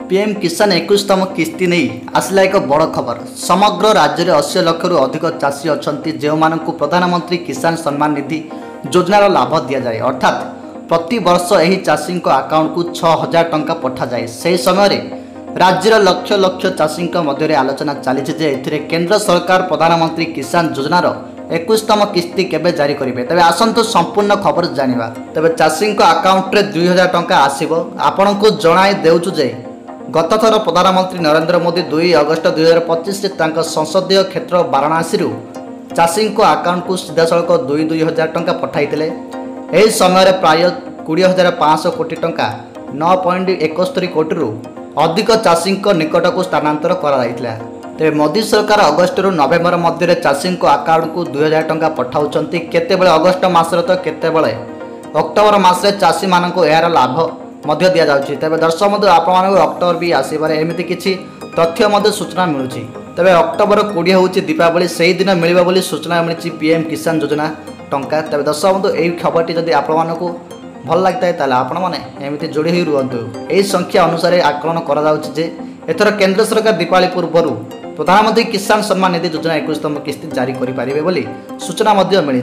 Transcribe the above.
PM किसान 21तम किस्ती नहीं आसला एक बड़ खबर। समग्र राज्य में 80 लाख रु अधिक चाषी अच्छा जो प्रधानमंत्री किसान सम्मान निधि योजनार लाभ दि जाए अर्थात प्रति वर्ष यही चाषी अकाउंट को 6000 टंका पठा जाए। से समय राज्यर लक्ष लक्ष चाषी मध्य आलोचना चली केंद्र सरकार प्रधानमंत्री किसान योजनार 21तम किस्ती केबे जारी करेंगे। तेज आसतु संपूर्ण खबर जाना। तेज चाषी अकाउंट में 2000 टंका आसो। आपण को जणाई देउछु जे गत थर प्रधानमंत्री नरेंद्र मोदी 2 अगस्त 2025 में संसदीय क्षेत्र वाराणसी चाषी अकाउंट को सीधासख 2,000 टंका पठाई। यह समय प्राय 20,500 कोटी टंका 9.71 कोटी रु अधिक चाषी निकट को स्थानांतर कर। तेज मोदी सरकार अगस्त रु नवेम्बर मध्य चाषी अकाउंट को 2,000 टंका पठाऊँ। केतेबेले अगस्त मासर तो केतेबेले अक्टोबर मासरे चाषी मानक यार लाभ मध्य दि जाऊँगी। तेज दर्शक बंधु आपण अक्टोबर भी आसबार एमती किसी तथ्य सूचना मिलूँ। तेज अक्टोबर 20 हूँ दीपावली से दिन मिले सूचना मिली पीएम किसान योजना टंका। तेज दर्शक बंधु यही खबरटी जदि आपण को भल लगता है आपण मैंने एमती जोड़ी ही रुहतु। यही संख्या अनुसार आकलन कर केंद्र सरकार दीपावली पूर्व प्रधानमंत्री किसान सम्मान निधि योजना 21तम किस्ती जारी करें सूचना मिली।